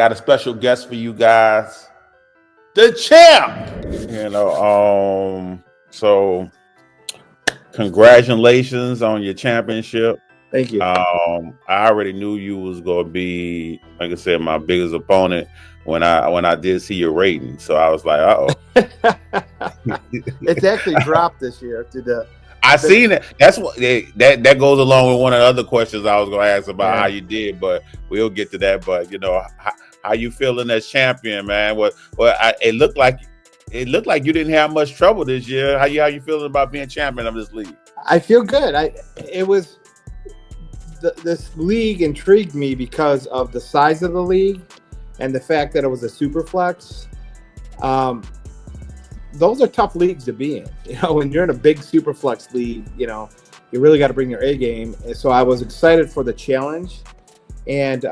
Got a special guest for you guys, the champ. So congratulations on your championship. Thank you. I already knew you was gonna be, like I said, my biggest opponent when I did see your rating. So I was like, It's actually dropped this year to the. I seen it. That's what that goes along with one of the other questions I was going to ask about how you did, but we'll get to that. But how you feeling as champion, man? It looked like you didn't have much trouble this year. How you feeling about being champion of this league? I feel good. This league intrigued me because of the size of the league and the fact that it was a super flex. Those are tough leagues to be in. When you're in a big super flex league, you really got to bring your A game. And so I was excited for the challenge. And,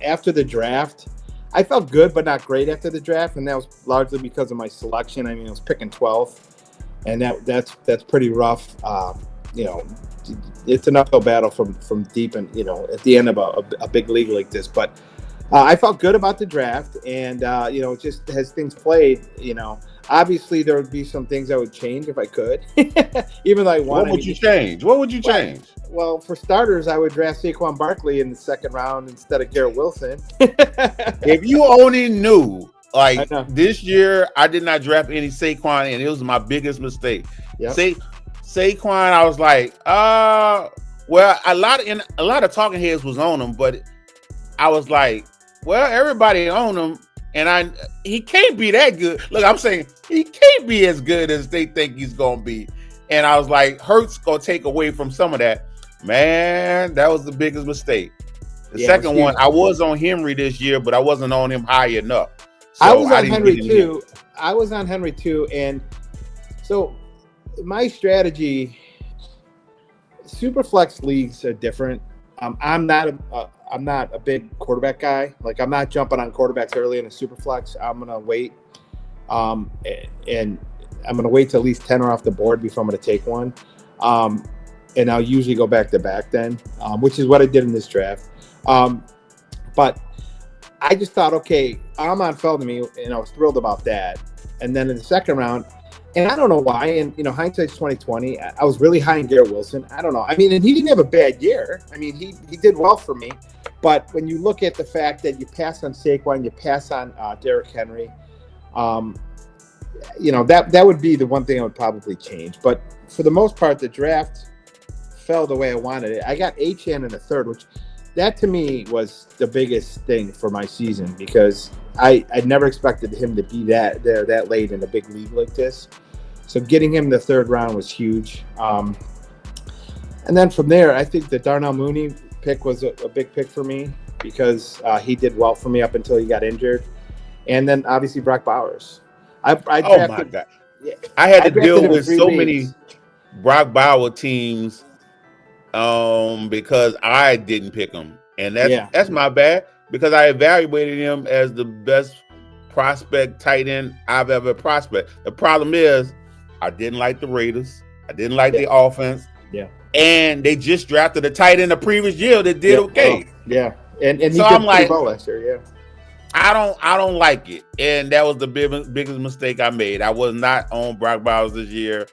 after the draft, I felt good, but not great after the draft. And that was largely because of my selection. I was picking 12th, and that's pretty rough. It's an uphill battle from deep and, at the end of a big league like this. But I felt good about the draft, and just as things played, obviously there would be some things I would change if I could. Even though I wanted. What would you change? What would you change? Well, for starters, I would draft Saquon Barkley in the second round instead of Garrett Wilson. If you only knew, this year, I did not draft any Saquon, and it was my biggest mistake. Yep. Saquon, I was like, well, a lot of talking heads was on him, but I was like, well, everybody on him, and he can't be that good. Look, I'm saying he can't be as good as they think he's gonna be. And I was like, Hurts gonna take away from some of that. Man, that was the biggest mistake. The second one, I was on Henry this year, but I wasn't on him high enough. So I was on Henry too. And so my strategy, super flex leagues are different. I'm not a big quarterback guy. Like, I'm not jumping on quarterbacks early in a super flex. I'm gonna wait, and I'm gonna wait till at least 10 are off the board before I'm gonna take one. And I'll usually go back to back then, which is what I did in this draft. But I just thought, okay, Armand fell to me, and I was thrilled about that. And then in the second round, and I don't know why, and hindsight's 2020. I was really high in Garrett Wilson. I don't know. And he didn't have a bad year. He did well for me. But when you look at the fact that you pass on Saquon, you pass on Derrick Henry, that would be the one thing I would probably change. But for the most part, the draft fell the way I wanted it. I got Achane in the third, which that to me was the biggest thing for my season, because I never expected him to be that late in a big league like this. So getting him the third round was huge. And then from there, I think the Darnell Mooney pick was a big pick for me, because he did well for me up until he got injured. And then obviously Brock Bowers. Oh my God. I had to deal with so many Brock Bauer teams because I didn't pick him. And that's my bad, because I evaluated him as the best prospect tight end I've ever prospect. The problem is I didn't like the Raiders. I didn't like the offense. Yeah. And they just drafted a tight end the previous year that did okay. And he so did I'm like, well last year. I don't like it. And that was the biggest mistake I made. I was not on Brock Bowers this year.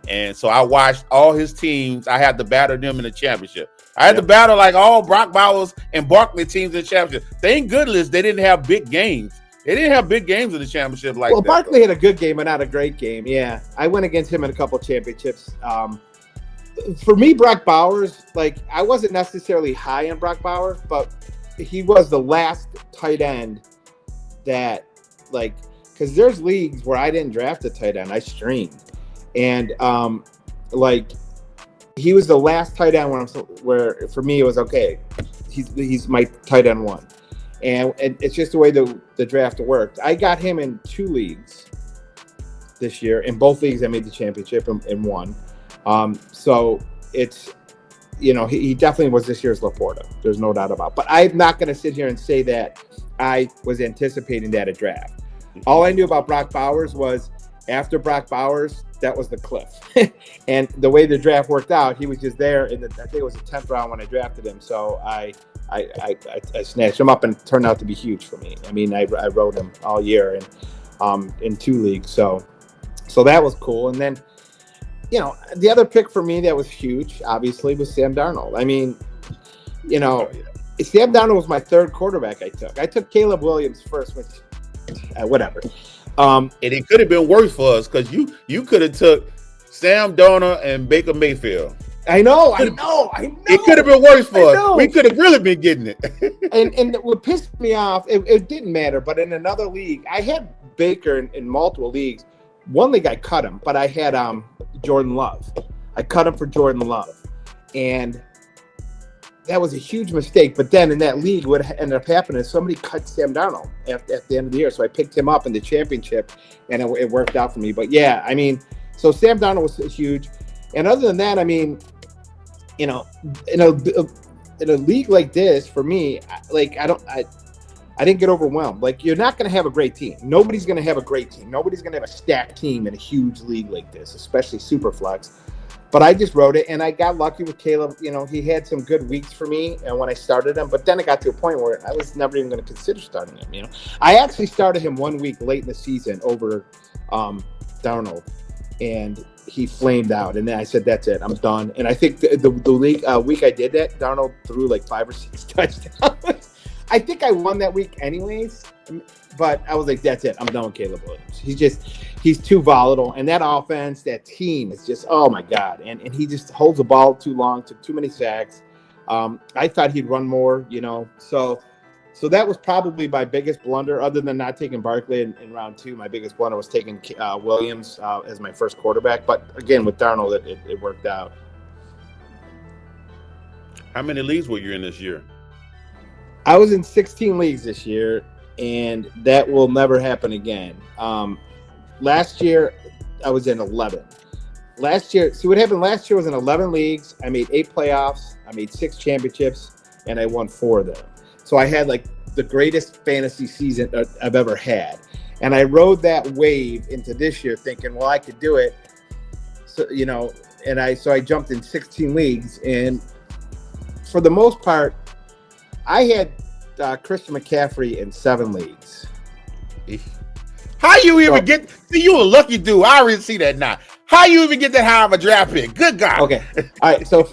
And so I watched all his teams. I had to battle them in the championship. I had to battle like all Brock Bowers and Barkley teams in the championship. Thank goodness they didn't have big games. They didn't have big games in the championship like that. Well, Barkley had a good game, but not a great game. Yeah, I went against him in a couple championships. For me, Brock Bowers, I wasn't necessarily high on Brock Bowers, but he was the last tight end that, because there's leagues where I didn't draft a tight end, I streamed, and he was the last tight end where for me it was okay. He's my tight end one. And it's just the way the draft worked. I got him in 2 leagues this year. In both leagues, I made the championship and won. So it's, he definitely was this year's Laporta. There's no doubt about it. But I'm not going to sit here and say that I was anticipating that at draft. All I knew about Brock Bowers was after Brock Bowers, that was the cliff. And the way the draft worked out, he was just there I think it was the 10th round when I drafted him. So I I snatched him up and it turned out to be huge for me. I mean, I rode him all year and in 2 leagues, so that was cool. And then, the other pick for me that was huge, obviously, was Sam Darnold. I mean, Sam Darnold was my 3rd quarterback I took. I took Caleb Williams first, which whatever. And it could have been worse for us because you could have took Sam Darnold and Baker Mayfield. I know. It could have been worse for us. We could have really been getting it. and what pissed me off, it didn't matter. But in another league, I had Baker in multiple leagues. One league I cut him, but I had Jordan Love. I cut him for Jordan Love, and that was a huge mistake. But then in that league, what ended up happening is somebody cut Sam Darnold at the end of the year. So I picked him up in the championship, and it worked out for me. But yeah, I mean, so Sam Darnold was huge. And other than that, I mean, in a league like this, for me, I didn't get overwhelmed. Like, you're not going to have a great team. Nobody's going to have a great team. Nobody's going to have a stacked team in a huge league like this, especially Superflex. But I just wrote it, and I got lucky with Caleb. He had some good weeks for me, and when I started him, but then it got to a point where I was never even going to consider starting him. I actually started him 1 week late in the season over Darnold, and he flamed out. And then I said, "That's it, I'm done." And I think the league week I did that, Darnold threw like 5 or 6 touchdowns. I think I won that week anyways, but I was like, "That's it, I'm done with Caleb Williams." He's too volatile, and that offense, that team is just, oh my god! And he just holds the ball too long, took too many sacks. I thought he'd run more, So that was probably my biggest blunder, other than not taking Barkley in round 2. My biggest blunder was taking Williams as my first quarterback. But again, with Darnold, it worked out. How many leagues were you in this year? I was in 16 leagues this year, and that will never happen again. Last year, I was in 11. See what happened last year was in 11 leagues. I made 8 playoffs. I made 6 championships, and I won 4 of them. So I had like the greatest fantasy season I've ever had. And I rode that wave into this year thinking, well, I could do it. So, so I jumped in 16 leagues. And for the most part, I had Christian McCaffrey in 7 leagues. How you even get? See, you a lucky dude. I already see that now. How you even get that high of a draft pick? Good God. Okay. All right. So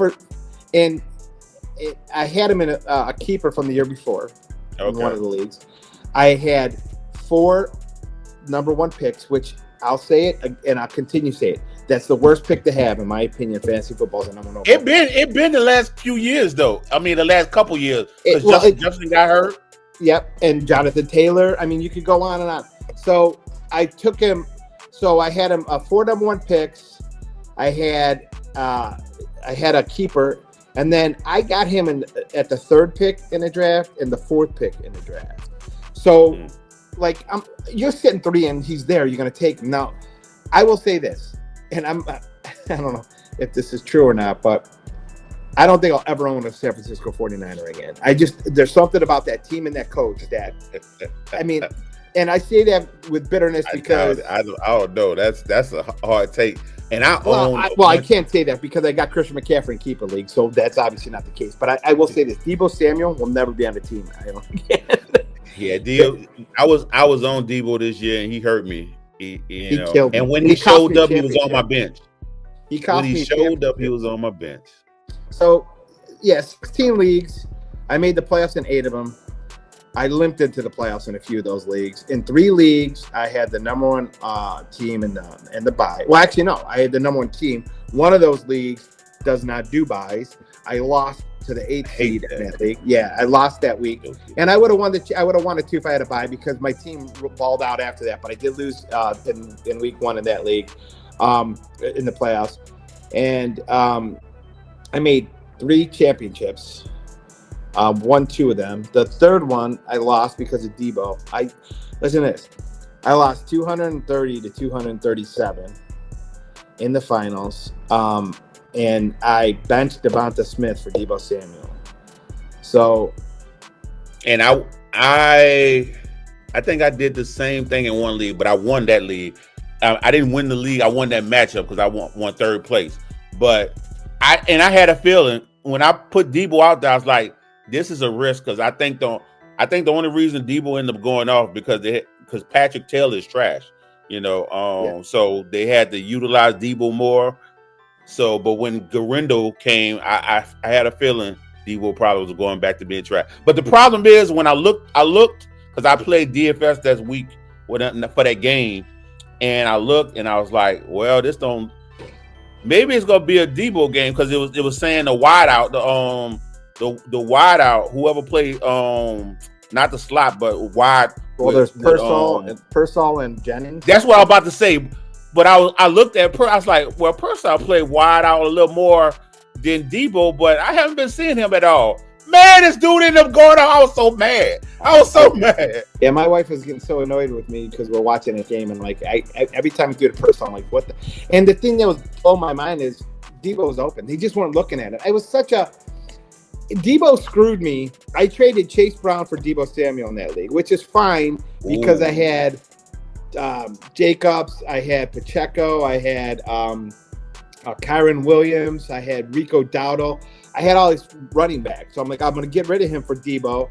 I had him in a keeper from the year before in one of the leagues. I had 4 number 1 picks, which I'll say it and I'll continue to say it. That's the worst pick to have, in my opinion. Fantasy football is a number 1. It been the last few years though. I mean, the last couple years. Justin got hurt. Yep, and Jonathan Taylor. I mean, you could go on and on. So I took him. So I had him 4 number 1 picks. I had a keeper. And then I got him at the 3rd pick in the draft and the 4th pick in the draft. So, you're sitting 3 and he's there. You're going to take him. Now, I will say this, and I don't know if this is true or not, but I don't think I'll ever own a San Francisco 49er again. There's something about that team and that coach that, I mean, and I say that with bitterness because I don't know. That's a hard take. And I can't say that because I got Christian McCaffrey in keeper league, so that's obviously not the case. But I will say this: Deebo Samuel will never be on the team. Yeah, I was on Deebo this year, and he hurt me. He killed me. And when he showed up, he was on my bench. He was on my bench. So, 16 leagues. I made the playoffs in 8 of them. I limped into the playoffs in a few of those leagues. In 3 leagues, I had the number 1 team in the bye. Well, actually, no. I had the number 1 team. One of those leagues does not do buys. I lost to the 8th seed in that league. Yeah, I lost that week, and I would have won I would have won it too if I had a bye because my team balled out after that. But I did lose in week 1 in that league, in the playoffs, and I made 3 championships. Won 2 of them. The 3rd one I lost because of Deebo. Listen to this. I lost 230 to 237 in the finals. And I benched Devonta Smith for Deebo Samuel. So, and I think I did the same thing in one league, but I won that league. I didn't win the league. I won that matchup because I won 3rd place. But I had a feeling when I put Deebo out there, I was like, this is a risk because I think the only reason Debo ended up going off because Patrick Taylor is trash. So they had to utilize Debo more. So, but when Garindo came, I had a feeling Debo probably was going back to being trash. But the problem is when I looked because I played DFS that week for that game, and I looked and I was like, well, maybe it's gonna be a Debo game because it was saying the wideout, the wideout, whoever played not the slot but wide. Well, there's Purcell and Jennings. That's what I was about to say. But I looked at I was like, well, Purcell played wide out a little more than Debo, but I haven't been seeing him at all. Man, this dude ended up going out. I was so mad. Yeah, my wife was getting so annoyed with me because we're watching a game and like I every time I do the Purcell, I'm like, what the? And the thing that was blowing my mind is Debo was open. They just weren't looking at it. Debo screwed me. I traded Chase Brown for Debo Samuel in that league, which is fine because I had Jacobs, I had Pacheco, I had Kyron Williams, I had Rico Dowdle. I had all these running backs. So I'm like, I'm going to get rid of him for Debo.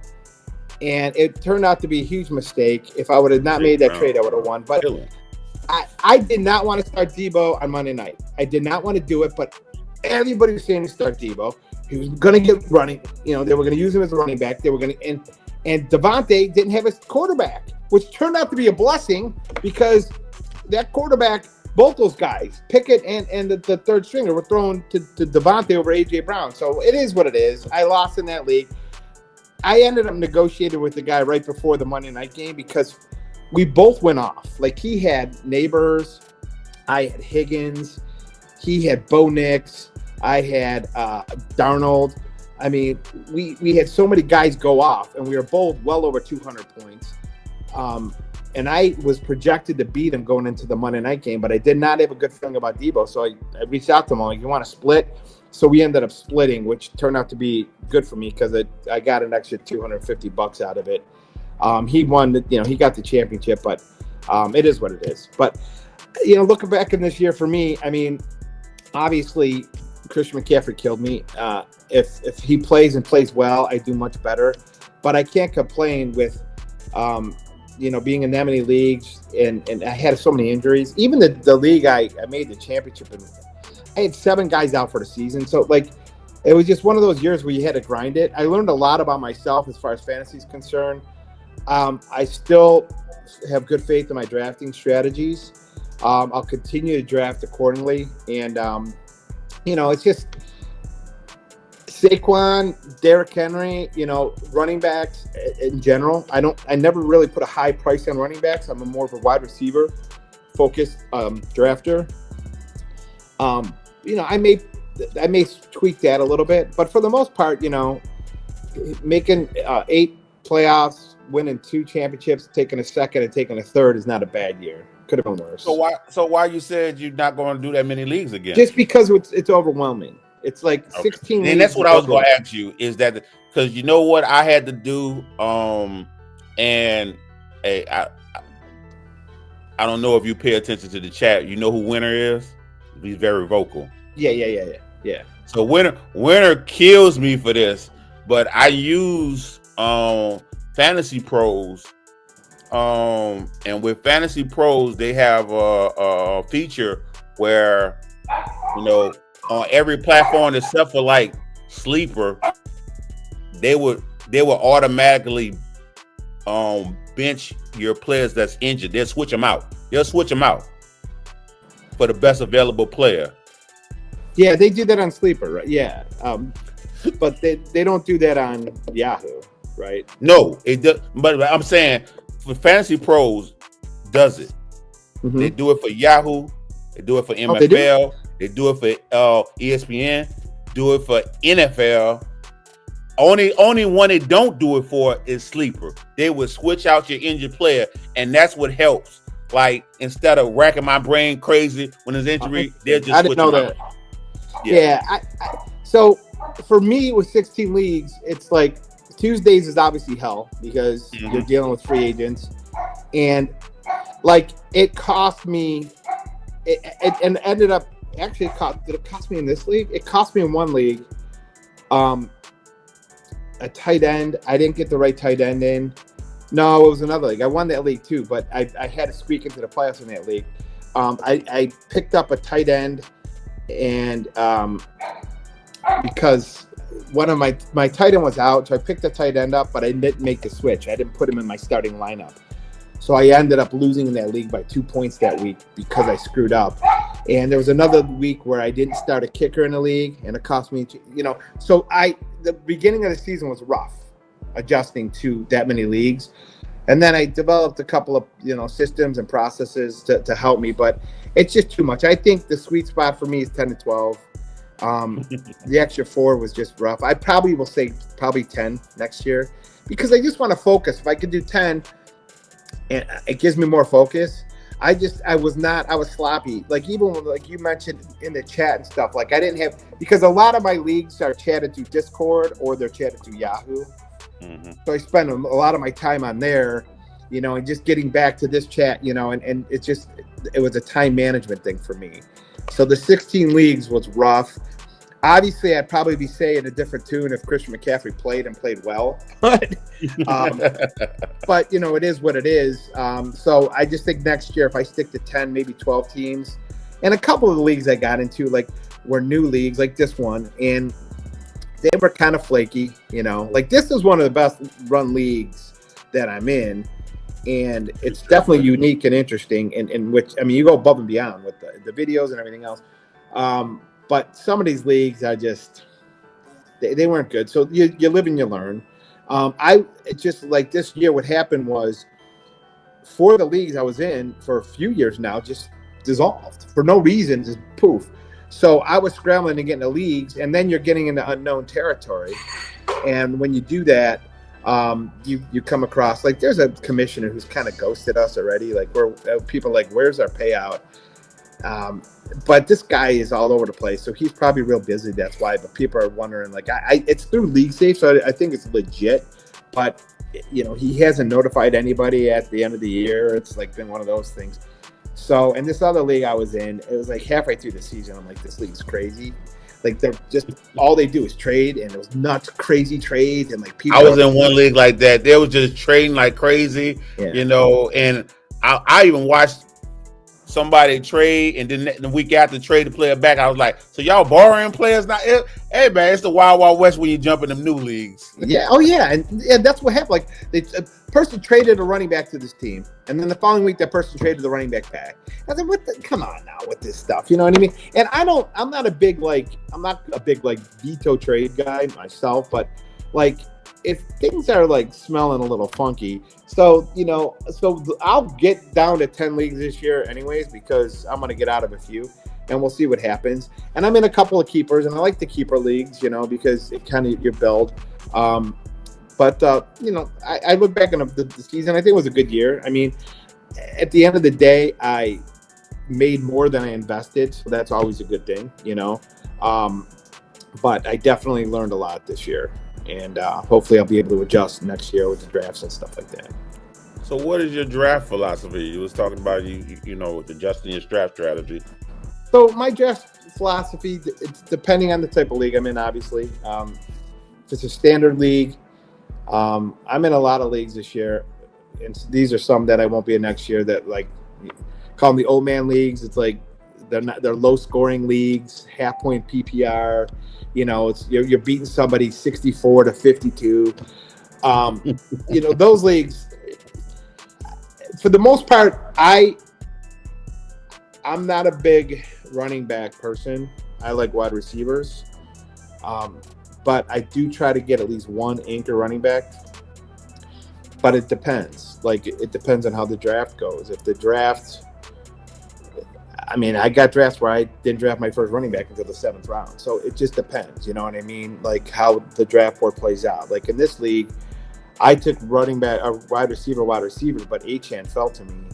And it turned out to be a huge mistake. If I would have not made that trade, I would have won. But I did not want to start Debo on Monday night. I did not want to do it, but everybody was saying to start Debo. He was going to get running. They were going to use him as a running back. They were going to, and Devontae didn't have his quarterback, which turned out to be a blessing because that quarterback, both those guys, Pickett and the third stringer, were thrown to Devontae over A.J. Brown. So it is what it is. I lost in that league. I ended up negotiating with the guy right before the Monday night game because we both went off. Like, he had Neighbors, I had Higgins, he had Bo Nix, I had Darnold. I mean, we had so many guys go off, and we were both well over 200 points. And I was projected to beat him going into the Monday night game, but I did not have a good feeling about Debo. So I reached out to him. I'm like, you want to split? So we ended up splitting, which turned out to be good for me because I got an extra $250 out of it. He won, he got the championship, but it is what it is. But, looking back in this year for me, I mean, obviously Christian McCaffrey killed me. If he plays and plays well, I do much better. But I can't complain with, being in that many leagues and I had so many injuries. Even the league I made the championship and I had 7 guys out for the season. So, it was just one of those years where you had to grind it. I learned a lot about myself as far as fantasy is concerned. I still have good faith in my drafting strategies. I'll continue to draft accordingly. And, it's just Saquon, Derrick Henry, running backs in general. I never really put a high price on running backs. I'm more of a wide receiver focused drafter. I may tweak that a little bit, but for the most part, making 8 playoffs, winning 2 championships, taking a second and taking a third is not a bad year. Could have been worse. So why you said you're not going to do that many leagues again? Just because it's overwhelming. It's like 16 leagues. And that's what I was going to ask you is that because you know what I had to do, and hey, I don't know if you pay attention to the chat. You know who Winner is? He's very vocal. Yeah. So Winner kills me for this, but I use Fantasy Pros, and with Fantasy Pros they have a feature where on every platform except for like Sleeper, they would automatically bench your players that's injured. They'll switch them out for the best available player. Yeah, they do that on Sleeper, right? Yeah, but they don't do that on Yahoo, right? No, it does. But I'm saying for Fantasy Pros, does it? Mm-hmm. They do it for Yahoo. They do it for MFL. They do it for ESPN. Do it for NFL. Only one they don't do it for is Sleeper. They would switch out your injured player, and that's what helps. Like, instead of racking my brain crazy when there's injury, they'll just switch them out. Yeah. So for me with 16 leagues, it's like Tuesdays is obviously hell because you're dealing with free agents, and like it cost me. It ended up actually did it cost me in this league? It cost me in one league. a tight end. I didn't get the right tight end in. No, it was another league. I won that league too, but I had to squeak into the playoffs in that league. I picked up a tight end, and because one of my tight end was out, so I picked the tight end up, but I didn't make the switch. I didn't put him in my starting lineup. So I ended up losing in that league by 2 points that week because I screwed up. And there was another week where I didn't start a kicker in the league, and it cost me, So the beginning of the season was rough, adjusting to that many leagues. And then I developed a couple of, systems and processes to help me, but it's just too much. I think the sweet spot for me is 10 to 12. The extra 4 was just rough. I probably will say 10 next year because I just want to focus. If I could do 10, and it gives me more focus. I was sloppy. Like even when, like you mentioned in the chat and stuff, like I didn't have, because a lot of my leagues are chatted through Discord or they're chatted through Yahoo. Mm-hmm. So I spend a lot of my time on there, and just getting back to this chat, and it was a time management thing for me. So the 16 leagues was rough. Obviously, I'd probably be saying a different tune if Christian McCaffrey played well. But it is what it is. So I just think next year, if I stick to 10, maybe 12 teams, and a couple of the leagues I got into, were new leagues, like this one, and they were kind of flaky, Like this is one of the best run leagues that I'm in, and it's definitely unique and interesting, in which, you go above and beyond with the videos and everything else. But some of these leagues are just, they weren't good. So you live and you learn. It's just like this year, what happened was 4 of the leagues I was in for a few years now just dissolved for no reason, just poof. So I was scrambling to get into leagues, and then you're getting into unknown territory. And when you do that, you come across, there's a commissioner who's kind of ghosted us already. People are like, where's our payout? But this guy is all over the place, so he's probably real busy. That's why. But people are wondering, it's through LeagueSafe, so I think it's legit. But he hasn't notified anybody at the end of the year. It's been one of those things. So, and this other league I was in, it was halfway through the season. I'm like, this league's crazy. They're just all they do is trade, and it was nuts, crazy trades, and people. I was in one league like that. They were just trading like crazy, And I even watched somebody trade, and then the week after trade the player back, I was like, so y'all borrowing players now? Hey man, it's the wild west when you jump in them new leagues. Yeah, and that's what happened. A person traded a running back to this team, and then the following week that person traded the running back back. I said, come on now with this stuff, you know what I mean? And I'm not a big veto trade guy myself, but if things are smelling a little funky, so I'll get down to 10 leagues this year anyways, because I'm going to get out of a few, and we'll see what happens. And I'm in a couple of keepers, and I like the keeper leagues, because it kind of your build. But I look back on the season, I think it was a good year. At the end of the day, I made more than I invested, so that's always a good thing, but I definitely learned a lot this year. And hopefully I'll be able to adjust next year with the drafts and stuff like that. So what is your draft philosophy? You was talking about adjusting your draft strategy. So my draft philosophy, it's depending on the type of league I'm in, obviously. If it's a standard league, I'm in a lot of leagues this year. And these are some that I won't be in next year that call them the old man leagues. It's they're low scoring leagues, half point PPR. It's you're beating somebody 64 to 52. Those leagues, for the most part, I'm not a big running back person. I like wide receivers. But I do try to get at least one anchor running back. But it depends. It depends on how the draft goes. If the draft, I got drafts where I didn't draft my first running back until the 7th round. So it just depends, you know what I mean? How the draft board plays out. In this league, I took running back, a wide receiver, but Achane fell to me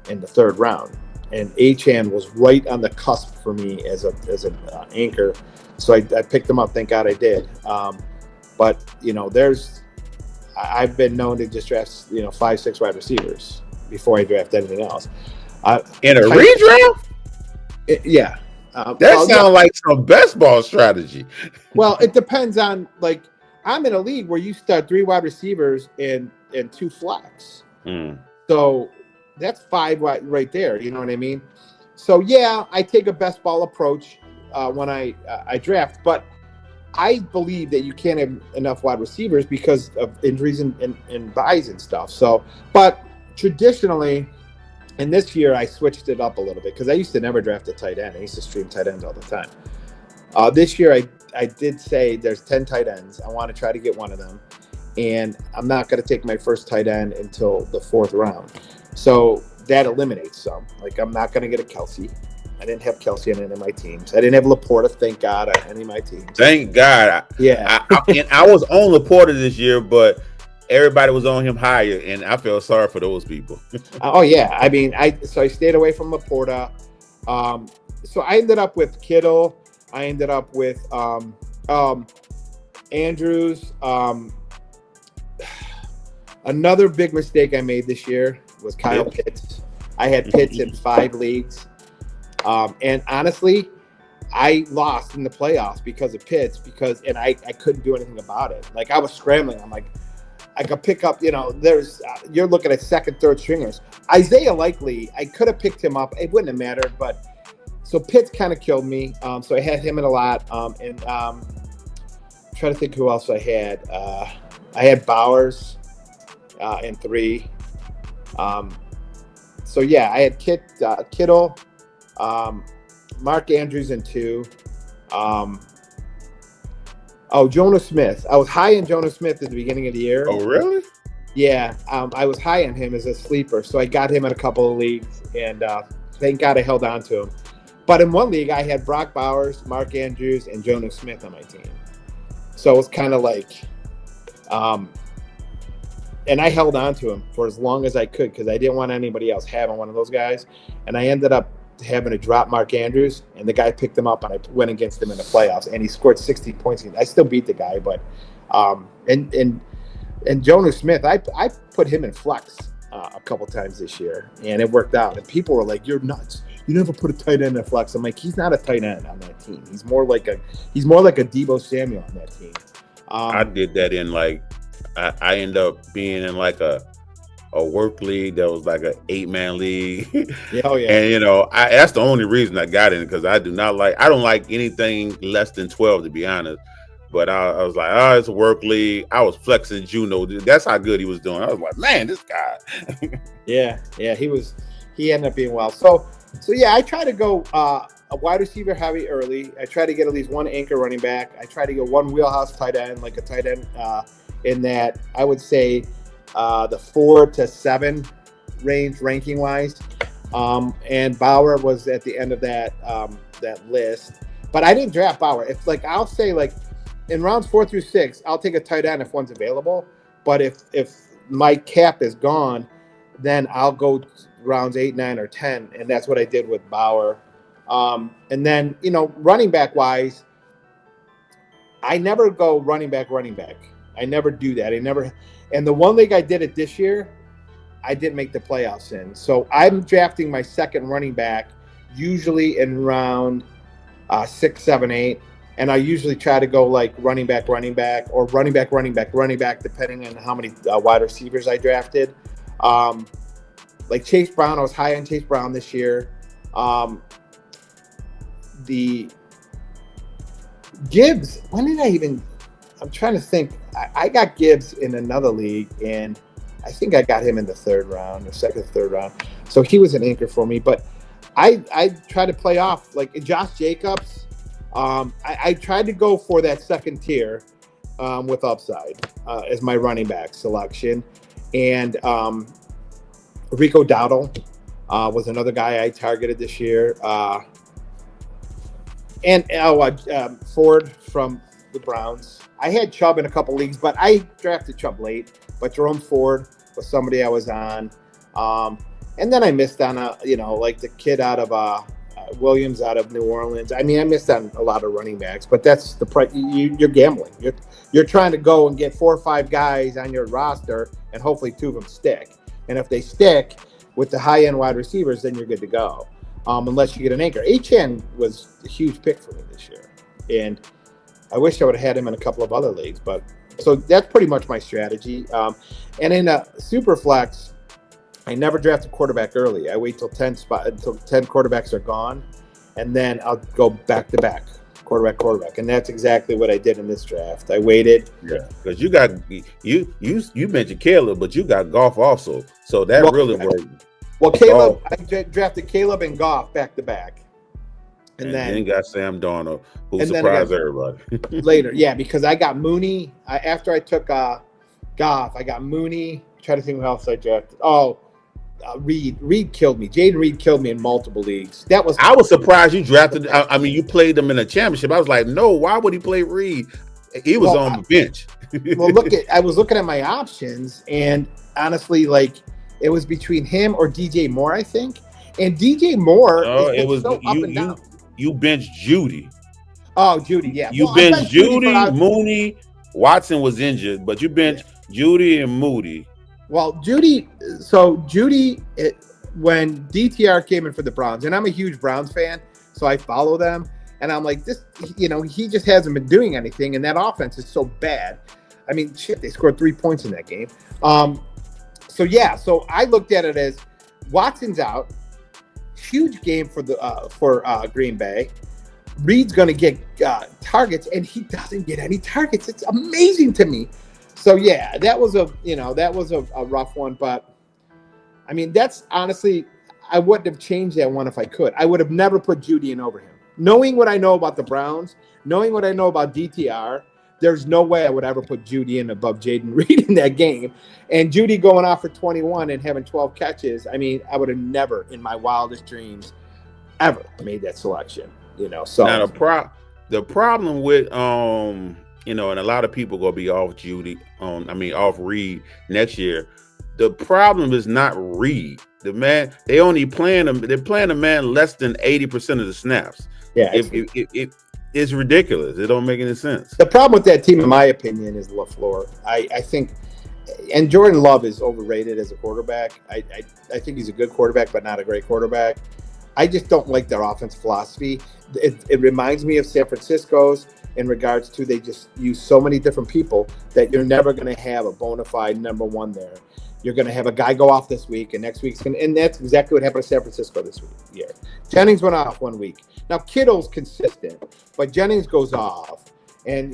in the 3rd round. And Achane was right on the cusp for me as an anchor. So I picked him up. Thank God I did. But I've been known to just draft, 5-6 wide receivers before I draft anything else. In a redraft? Yeah. That sounds like some best ball strategy. Well, it depends on I'm in a league where you start 3 wide receivers and 2 flex. Mm. So that's 5 right there. You know what I mean? So yeah, I take a best ball approach when I draft, but I believe that you can't have enough wide receivers because of injuries and buys and stuff. So, but traditionally, and this year I switched it up a little bit because I used to never draft a tight end. I used to stream tight ends all the time. This year I did say there's 10 tight ends. I want to try to get one of them. And I'm not going to take my first tight end until the 4th round. So that eliminates some. Like, I'm not going to get a Kelsey. I didn't have Kelsey on any of my teams. I didn't have Laporta, thank God, on any of my teams. Thank God. Yeah. I was on Laporta this year, but everybody was on him higher, and I felt sorry for those people. Oh, yeah. I mean, I stayed away from Laporta. So I ended up with Kittle. I ended up with Andrews. Another big mistake I made this year was Kyle Pitts. I had Pitts in 5 leagues. And honestly, I lost in the playoffs because of Pitts and I couldn't do anything about it. Like, I was scrambling. I'm like, I could pick up, there's you're looking at 2nd, 3rd stringers. Isaiah Likely, I could have picked him up. It wouldn't have mattered, but so Pitts kind of killed me. So I had him in a lot. And trying to think who else I had. I had Bowers in 3. So yeah, I had Kittle, Mark Andrews in 2. Jonah Smith. I was high in Jonah Smith at the beginning of the year. Oh, really? Yeah, I was high on him as a sleeper, so I got him in a couple of leagues, and thank God I held on to him. But in one league, I had Brock Bowers, Mark Andrews, and Jonah Smith on my team. So it was kind of like, and I held on to him for as long as I could because I didn't want anybody else having one of those guys. And I ended up having to drop Mark Andrews, and the guy picked him up, and I went against him in the playoffs, and he scored 60 points. I still beat the guy, but and Jonah Smith, I put him in flex a couple times this year, and it worked out. And people were like, "You're nuts! You never put a tight end in flex." I'm like, he's not a tight end on that team. He's more like a Deebo Samuel on that team. I did that in I ended up being in like a work league that was like an 8-man league. Oh yeah. And that's the only reason I got in, because I don't like anything less than 12, to be honest. But I was like, it's a work league. I was flexing Juno. That's how good he was doing. I was like, man, this guy. Yeah, he ended up being well. So yeah, I try to go a wide receiver heavy early. I try to get at least one anchor running back. I try to get one wheelhouse tight end, like a tight end in that I would say the 4 to 7 range ranking wise. And Bauer was at the end of that list. But I didn't draft Bauer. If I'll say in rounds 4 through 6, I'll take a tight end if one's available. But if my cap is gone, then I'll go rounds 8, 9, or 10, and that's what I did with Bauer. And then running back wise, I never go running back. I never do that. And the one league I did it this year, I didn't make the playoffs in. So I'm drafting my second running back usually in round 6, 7, 8. And I usually try to go running back, or running back, depending on how many wide receivers I drafted. Like Chase Brown, I was high on Chase Brown this year. The Gibbs, when did I even? I'm trying to think. I got Gibbs in another league, and I think I got him in the 3rd round, or 2nd, 3rd round. So he was an anchor for me. But I try to play off Josh Jacobs. I tried to go for that second tier with upside as my running back selection, and Rico Dowdle was another guy I targeted this year. And Ford from the Browns. I had Chubb in a couple leagues, but I drafted Chubb late. But Jerome Ford was somebody I was on. And then I missed on the kid out of Williams out of New Orleans. I mean, I missed on a lot of running backs, but that's the price. You're gambling. You're trying to go and get 4 or 5 guys on your roster, and hopefully 2 of them stick. And if they stick with the high-end wide receivers, then you're good to go. Unless you get an anchor. Achane was a huge pick for me this year. And I wish I would have had him in a couple of other leagues, but So that's pretty much my strategy. And in a super flex, I never draft a quarterback early. I wait till 10 quarterbacks are gone, and then I'll go back to back, quarterback. And that's exactly what I did in this draft. I waited. Yeah, because you mentioned Caleb, but you got Goff also, so that really worked. Well, Caleb, I drafted Caleb and Goff back to back. And then got Sam Darnold, who and surprised everybody. Later, yeah, because I got Mooney. After I took Goff, I got Mooney. Try to think what else I drafted. Oh, Reed. Reed killed me. Jaden Reed killed me in multiple leagues. I was surprised you drafted. I mean, you played him in a championship. I was like, no, why would he play Reed? He was on the bench. Well, I was looking at my options, and honestly, like it was between him or DJ Moore, I think. And DJ Moore, it was so up and down. You benched Judy. Oh, Judy, yeah. You benched Judy, Mooney. Watson was injured, but you benched Judy and Moody. Well, Judy, when DTR came in for the Browns, and I'm a huge Browns fan, so I follow them, and I'm like, this, he just hasn't been doing anything, and that offense is so bad. I mean, shit, they scored 3 points in that game. So I looked at it as Watson's out. Huge game for Green Bay. Reed's going to get targets, and he doesn't get any targets. It's amazing to me. So yeah, that was a rough one. But I mean, that's honestly, I wouldn't have changed that one if I could. I would have never put Judy in over him. Knowing what I know about the Browns, knowing what I know about DTR, there's no way I would ever put Judy in above Jaden Reed in that game. And Judy going off for 21 and having 12 catches, I mean, I would have never in my wildest dreams ever made that selection, So now the problem with and a lot of people gonna be off Judy off Reed next year. The problem is not Reed. The man, they're playing a man less than 80% of the snaps. Yeah. It's ridiculous. It don't make any sense. The problem with that team, in my opinion, is LaFleur. I think, and Jordan Love is overrated as a quarterback. I think he's a good quarterback, but not a great quarterback. I just don't like their offense philosophy. It reminds me of San Francisco's in regards to they just use so many different people that you're never going to have a bona fide number one there. You're going to have a guy go off this week, and next week's going to, and that's exactly what happened to San Francisco this week. Yeah, Jennings went off 1 week. Now Kittle's consistent, but Jennings goes off, and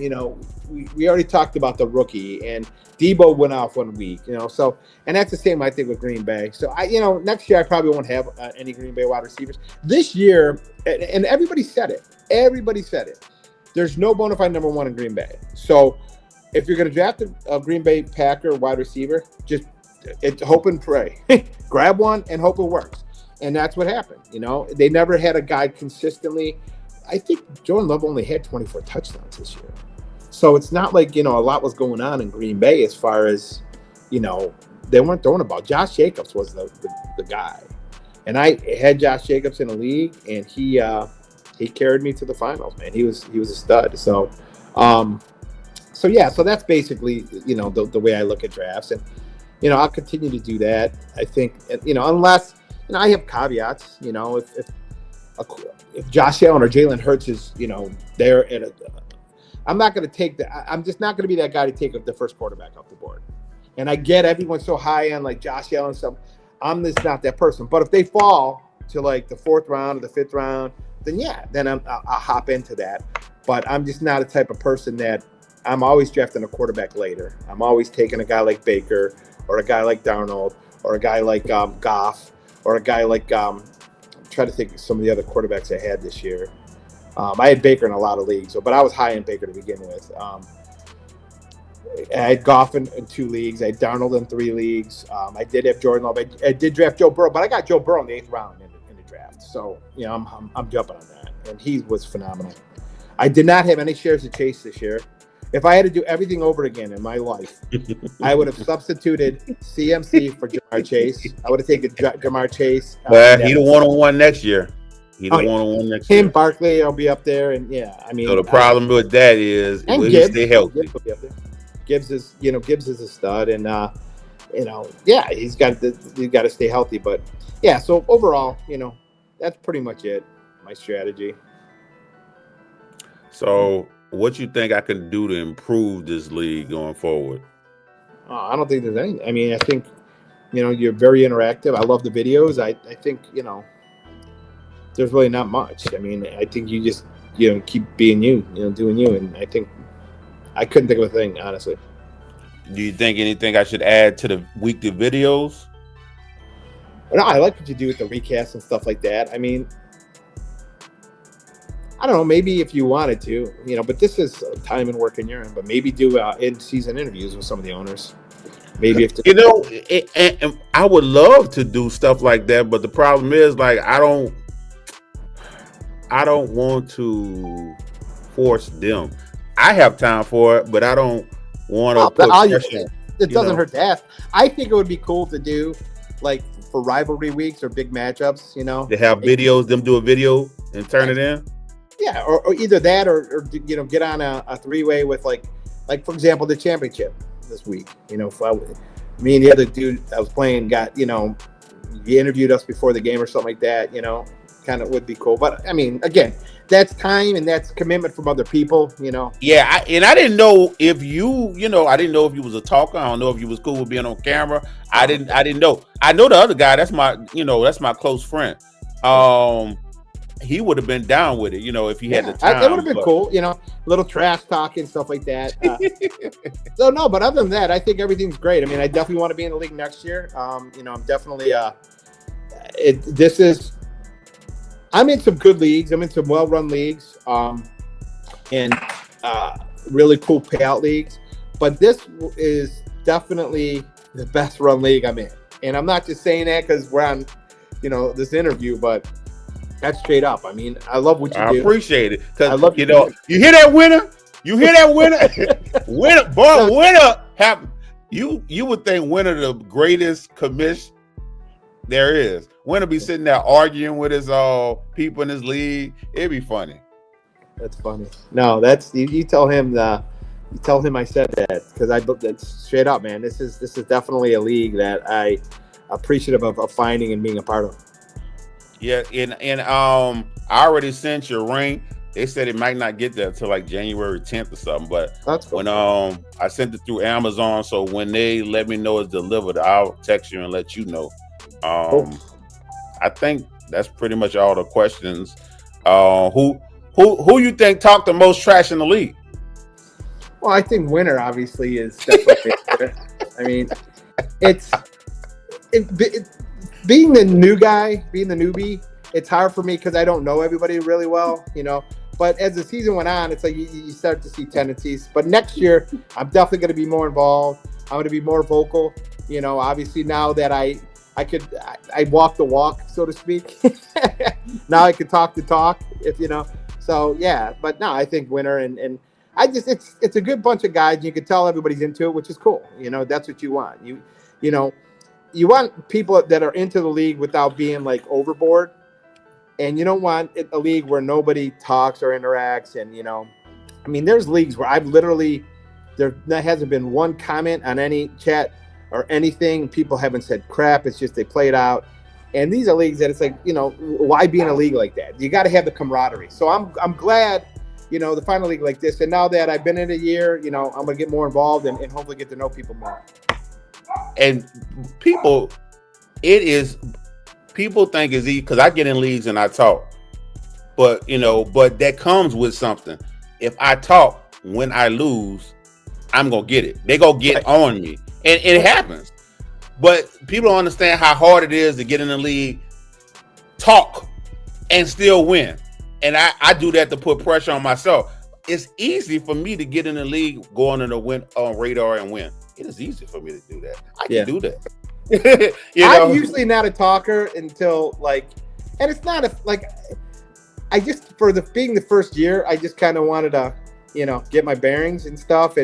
we already talked about the rookie, and Debo went off 1 week. So and that's the same I think with Green Bay. So next year I probably won't have any Green Bay wide receivers. This year, and everybody said it. There's no bona fide number one in Green Bay. So if you're going to draft a Green Bay Packer wide receiver, just hope and pray. Grab one and hope it works. And that's what happened. They never had a guy consistently. I think Jordan Love only had 24 touchdowns this year. So it's not like, a lot was going on in Green Bay as far as, they weren't throwing about. Josh Jacobs was the guy. And I had Josh Jacobs in a league, and he carried me to the finals, man. He was a stud. So that's basically, the way I look at drafts. And, I'll continue to do that. I think, unless, I have caveats, if Josh Allen or Jalen Hurts is, there at I'm not going to take I'm just not going to be that guy to take the first quarterback off the board. And I get everyone's so high on like Josh Allen and stuff. I'm just not that person. But if they fall to like the 4th round or the 5th round, then I'll hop into that. But I'm just not a type of person that I'm always drafting a quarterback later. I'm always taking a guy like Baker or a guy like Darnold or a guy like Goff or a guy like I'm trying to think of some of the other quarterbacks I had this year. I had Baker in a lot of leagues, but I was high in Baker to begin with. I had Goff in 2 leagues. I had Darnold in 3 leagues. I did have Jordan Love. I did draft Joe Burrow, but I got Joe Burrow in the 8th round in the draft. So, I'm jumping on that. And he was phenomenal. I did not have any shares of Chase this year. If I had to do everything over again in my life, I would have substituted CMC for Jamar Chase. I would have taken Jamar Chase. Well, he the one-on-one next year. One-on-one next year. Him, Barkley, will be up there, and So the problem with that is, will he stay healthy? Gibbs will be up there. Gibbs is a stud, and he's got to stay healthy. But so overall, that's pretty much it. My strategy. So what you think I can do to improve this league going forward? I don't think there's anything. I mean, I think, you're very interactive. I love the videos. I think, there's really not much. I mean, I think you just, keep being you, doing you. And I think I couldn't think of a thing, honestly. Do you think anything I should add to the weekly videos? No, I like what you do with the recasts and stuff like that. I mean, I don't know, maybe if you wanted to, but this is time and work in your end, but maybe do in-season interviews with some of the owners. Maybe if and I would love to do stuff like that, but the problem is, like, I don't want to force them. I have time for it, but I don't want to put pressure. It doesn't hurt to ask. I think it would be cool to do, like, for rivalry weeks or big matchups, They have videos, them do a video and turn it in. Yeah, or either that or get on a three-way with like for example, the championship this week. Me and the other dude I was playing got, he interviewed us before the game or something like that, kind of would be cool. But I mean, again, that's time and that's commitment from other people, Yeah, I didn't know if you, I didn't know if you was a talker. I don't know if you was cool with being on camera. I didn't know. I know the other guy. That's my close friend. He would have been down with it, if he had the time. It would have been cool, little trash talk and stuff like that. So no, but other than that, I think everything's great. I mean, I definitely want to be in the league next year. I'm definitely I'm in some good leagues. I'm in some well-run leagues, and really cool payout leagues. But this is definitely the best run league I'm in. And I'm not just saying that because we're on, this interview, but that's straight up. I mean, I love what you do. I appreciate it. Because I love you hear that winner? You hear that winner? Winner. You would think winner the greatest commish there is. Winner be sitting there arguing with his people in his league. It'd be funny. That's funny. No, that's you tell him you tell him I said that because that's straight up, man. This is definitely a league that I appreciative of finding and being a part of. Yeah, and I already sent your ring. They said it might not get there until like January 10th or something. But that's cool. When I sent it through Amazon, so when they let me know it's delivered, I'll text you and let you know. Cool. I think that's pretty much all the questions. Who you think talked the most trash in the league? Well, I think winner obviously is definitely. I mean, being the new guy, being the newbie, it's hard for me because I don't know everybody really well, But as the season went on, it's like you start to see tendencies. But next year, I'm definitely going to be more involved. I'm going to be more vocal. Obviously now that I walk the walk, so to speak. Now I can talk the talk, So yeah, but no, I think winner and I just it's a good bunch of guys. You can tell everybody's into it, which is cool. That's what you want. You want people that are into the league without being like overboard, and you don't want a league where nobody talks or interacts. And I mean, there's leagues where there hasn't been one comment on any chat or anything. People haven't said crap. It's just they play it out. And these are leagues that it's like, why be in a league like that? You got to have the camaraderie. So I'm glad, the final league like this. And now that I've been in a year, I'm going to get more involved and hopefully get to know people more. And people think it's easy because I get in leagues and I talk, but that comes with something. If I talk when I lose, I'm gonna get it. They gonna get on me, and it happens. But people don't understand how hard it is to get in the league, talk, and still win. And I do that to put pressure on myself. It's easy for me to get in the league, go on the win on radar and win. It is easy for me to do that. I can do that. I'm usually not a talker until and it's not I just being the first year, I just kind of wanted to, get my bearings and stuff.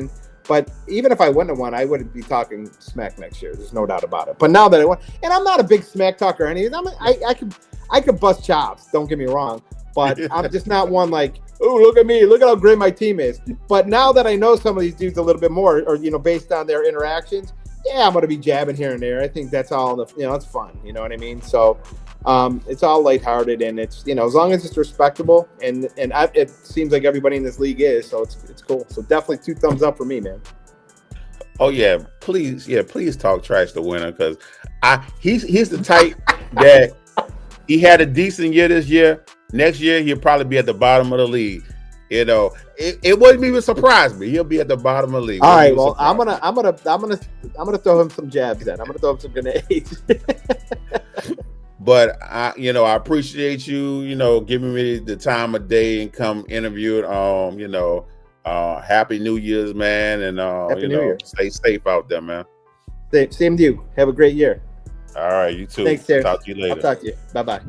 But even if I wouldn't have won, I wouldn't be talking smack next year. There's no doubt about it. But now that I won, and I'm not a big smack talker or anything. I could bust chops. Don't get me wrong. But I'm just not one like, oh, look at me. Look at how great my team is. But now that I know some of these dudes a little bit more, or, based on their interactions, yeah, I'm going to be jabbing here and there. I think that's all it's fun. You know what I mean? So it's all lighthearted, and it's, as long as it's respectable, and it seems like everybody in this league is, so it's cool. So definitely 2 thumbs up for me, man. Oh yeah, please talk trash to Winner, because he's the type that he had a decent year this year. Next year he'll probably be at the bottom of the league. It wouldn't even surprise me. He'll be at the bottom of the league. All right, well, I'm gonna throw him some jabs then. I'm gonna throw him some grenades. But I appreciate you, giving me the time of day and come interview it. Happy New Year's, man, and Happy New Year. Stay safe out there, man. Same to you. Have a great year. All right, you too. Thanks, Terry. Talk to you later. I'll talk to you. Bye-bye.